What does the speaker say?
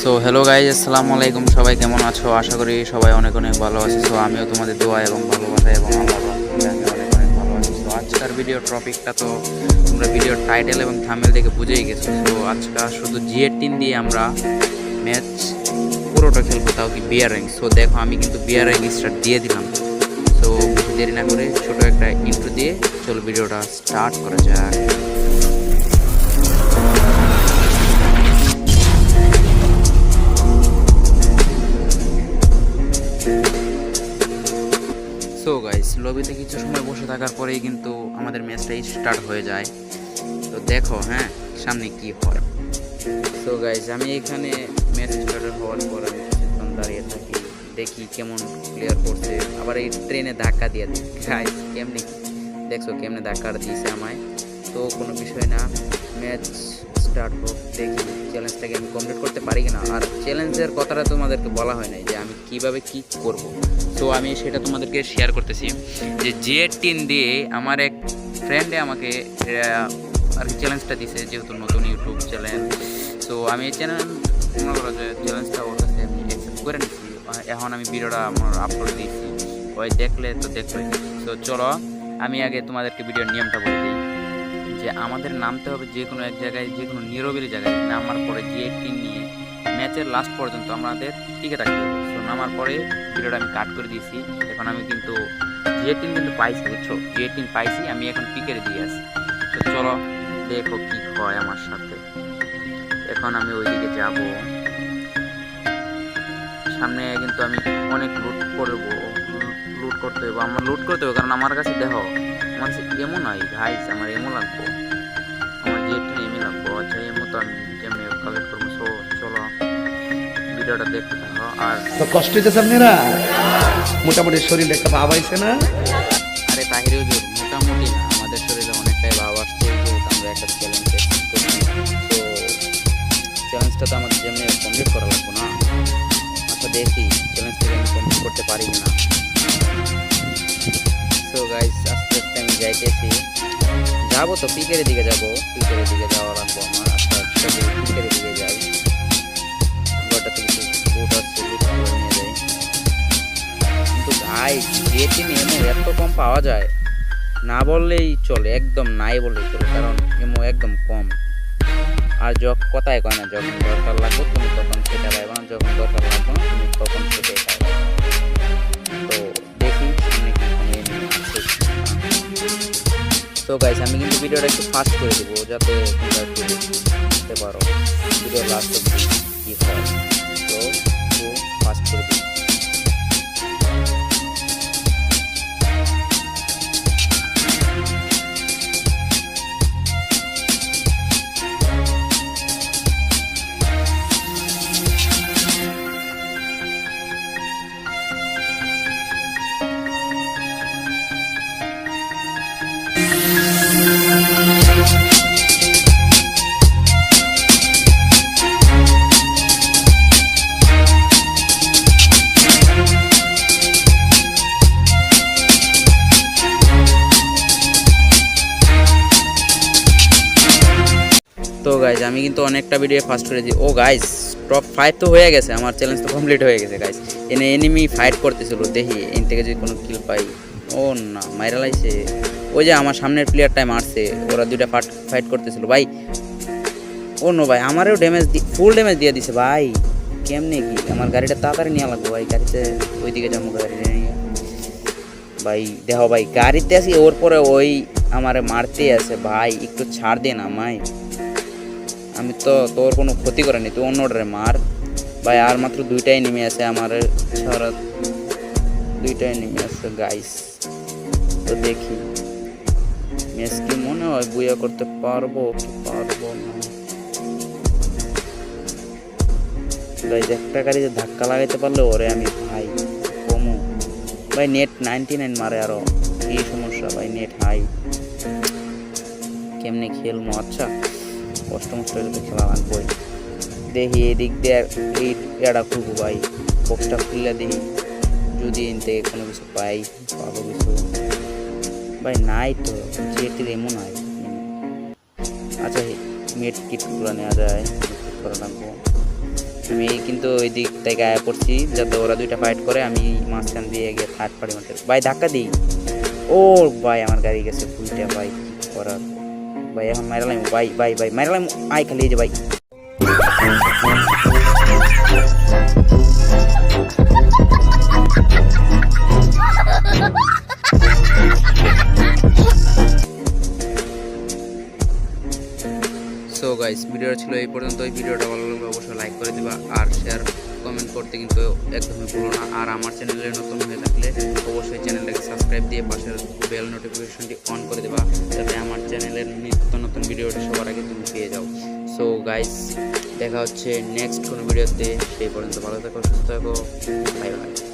So hello guys, আসসালামু আলাইকুম। সবাই কেমন আছো? আশা করি সবাই অনেক অনেক ভালো আছে। সো আমিও তোমাদের দোয়া এবং ভালোবাসা এবং আল্লাহর রহমতে আমি অনেক অনেক ভালো আছি। সো আজকের ভিডিওর টপিকটা তো তোমরা ভিডিওর টাইটেল এবং থাম্বনেল দেখে বুঝেই গেছো। সো আজকে শুধু জিএ-10 দিয়ে আমরা ম্যাচ পুরোটা খেলবো, তাও কি বিয়ার র্যাঙ্ক। সো দেখো, আমি কিন্তু বিয়ার র্যাঙ্ক স্টার্ট দিয়ে দিলাম। সো বেশি দেরি না করে ছোট একটা ইন্ট্রো দিয়ে চলো ভিডিওটা স্টার্ট করা যাক। সো গাইস, লবিতে কিছু সময় বসে থাকার পরেই কিন্তু আমাদের ম্যাচটা স্টার্ট হয়ে যায়। তো দেখো হ্যাঁ, সামনে কি হয়। সো গাইস, আমি এখানে ম্যাচ স্টার্ট হওয়ার পর আমি কিছুক্ষণ দাঁড়িয়ে থাকি, দেখি কেমন প্লেয়ার করছে। আবার এই ট্রেনে ধাক্কা দিয়ে দিই গাইস, কেমনি দেখছো কেমনে ধাক্কা দিয়েছে আমায়। তো কোনো বিষয় না, ম্যাচ স্টার্ট হোক, দেখি চ্যালেঞ্জটাকে আমি কমপ্লিট করতে পারি কিনা। আর চ্যালেঞ্জের কথাটা তোমাদেরকে বলা হয় নাই যে আমি কিভাবে কি করব। তো আমি সেটা তোমাদেরকে শেয়ার করতেছি যে জিএ-10 দিয়ে আমার এক ফ্রেন্ডে আমাকে আর কি চ্যালেঞ্জটা দিছে, যেহেতু নতুন ইউটিউব চ্যানেল। তো আমি এই চ্যানেল মনে করো যে চ্যালেঞ্জটা ওর কাছে আমি অ্যাকসেপ্ট করে নিচ্ছি। এখন আমি ভিডিওটা আমার আপলোড দিয়েছি, ওই দেখলে তো দেখবে। তো চলো আমি আগে তোমাদেরকে ভিডিওর নিয়মটা বলে দিই যে আমাদের নামতে হবে যে কোনো এক জায়গায়, যে কোনো নিরবিলি জায়গায় নামার পরে জিএ-10 নিয়ে ম্যাচের লাস্ট পর্যন্ত আমাদের টিকে থাকতে হবে। সো নামার পরে ভিডিওটা আমি কাট করে দিয়েছি। এখন আমি কিন্তু জিএ-10 কিন্তু পাইছি, বুঝছো, জিএ-10 পাইছি, আমি এখন পিকেরে দিয়ে আসি। তো চলো দেখো কি হয় আমার সাথে। এখন আমি ওইদিকে যাব, সামনে কিন্তু আমি অনেক লুট করবো, লুট করতে হবে, আমার লুট করতে হবে, কারণ আমার কাছে দেখো আমার কাছে এমো নাই গাইস, আমার এমো লাগবো, আমার জিএ-10 এমই লাগবো। আচ্ছা, এমো তো আমি যেমনি কালেক্ট করবো। সো চলো ভিডিওটা দেখতে থাকো। আর তো কষ্ট হইতেছে আপনারা, মোটামুটি শরীরে একটা ভাব আইছে না? আরে তাহির হুজুর, মোটামুটি না, আমাদের শরীরে অনেকটাই ভাব আসছে, যেহেতু আমরা একটা চ্যালেঞ্জ করছি। তো চ্যালেঞ্জটা তো আমাদের যেমনি কমপ্লিট করা লাগবো না। আচ্ছা দেখি চ্যালেঞ্জটাকে আমি কমপ্লিট করতে পারি কিনা। সো গাইস, আস্তে আস্তে আমি যাইতেছি, যাবো তো পিকের দিকে যাবো, পিকের দিকে যাওয়া লাগবো আমার। আচ্ছা আচ্ছা, পিকের দিকে যাই, ঘরটা থেকে বুট আসছে, বুটগুলো নিয়ে যাই। কিন্তু ভাই জিএ-10 এমো এত কম পাওয়া যায় না বললেই চলে, একদম নাই বললেই চলে, কারণ এমো একদম কম। আর কথায় কয় না, যখন দরকার লাগবে তুমি তখন সেটা পাইবা না, যখন দরকার লাগবে না তুমি তখন সেটাই পাইবা। তো দেখি সামনে কি কোনো এনিমি আছে। তো গাইস, আমি কিন্তু ভিডিওটা একটু ফাস্ট করে দেবো যাতে তোমরা একটু বুঝতে পারো ভিডিও লাস্ট অব্দি কি হয়। তো একটু ফাস্ট করে দিই। তো গাইজ, আমি কিন্তু অনেকটা ভিডিও ফাস্ট করে দিই। ও গাইজ, টপ 5 তো হয়ে গেছে, আমার চ্যালেঞ্জ তো কমপ্লিট হয়ে গেছে গাইজ। এনিমি ফাইট করতেছিল, দেখি এন থেকে যদি কোনো কিল পাই। ও না, মাইরা লাইছে, ওই যে আমার সামনের প্লেয়ারটাই মারছে, ওরা দুইটা ফাইট করতেছিল ভাই। ও নো ভাই, আমারও ড্যামেজ ফুল ড্যামেজ দিয়ে দিছে ভাই। কেমনে কি, আমার গাড়িটা তাড়াতাড়ি নেওয়া লাগবে ভাই, গাড়িতে ওইদিকে যাবো, গাড়ি নিয়ে ভাই। দেখো ভাই, গাড়িতে আসি, ওর পরে ওই আমারে মারতে আছে ভাই, একটু ছাড় দে না আমায়, আমি তো তোর কোনো ক্ষতি করিনি, তুই অন্যটারে মার ভাই। আর মাত্র দুইটাই নেমে আছে, আমার ছাড়া দুইটাই নেমে আছে গাইস। তো দেখি ম্যাচ কি মনে হয় বুয়া করতে পারবো কি পারবো না। গাইস, একটা গাড়িতে ধাক্কা লাগাইতে পারলে ওরে আমি ভাই কমো ভাই। নেট 99 মারে, আরো কি সমস্যা ভাই, নেট হাই, কেমনে খেলবো। আচ্ছা, কষ্ট মষ্ট হলে তো খেলা লাগবেই। দেখি এদিক দিয়ে এই এটা খুলবো ভাই, বক্সটা খুললে দেখি যদি এন থেকে কোনো কিছু পাই, পাবো কিছু ভাই। নাই তো জিএ-10 এমন নাই। আচ্ছা, মেট কিটগুলো নেওয়া যায়, করা লাগবো। আমি কিন্তু ওই দিক থেকে আয়া পড়ছি যাতে ওরা দুইটা ফাইট করে, আমি মাঝখান দিয়ে গিয়ে থার্ড পার্টি মারতে ভাই ধাক্কা দিই। ও ভাই আমার গাড়ি গেছে ফুলটা ভাই, কি করার ভাই, এখন মাইরালাম ভাই ভাই ভাই মাইরালাম, আই খালি এই যে ভাই। সো গাইস ভিডিওটা ছিল এই পর্যন্ত। এই ভিডিওটা ভালো লাগলে অবশ্যই লাইক করে দিবা আর শেয়ার কমেন্ট করতে কিন্তু একদমই ভুলো না। আর আমার চ্যানেলে নতুন হয়ে থাকলে অবশ্যই চ্যানেলটাকে সাবস্ক্রাইব দিয়ে পাশের বেল নোটিফিকেশনটি অন করে দেবা, যাতে আমার চ্যানেলের নিত্য নতুন ভিডিওটি সবার আগে তুমি পেয়ে যাও। সো গাইস দেখা হচ্ছে নেক্সট কোনো ভিডিওতে, সেই পর্যন্ত ভালো থাকো, সুস্থ থাকো, বাই বাই।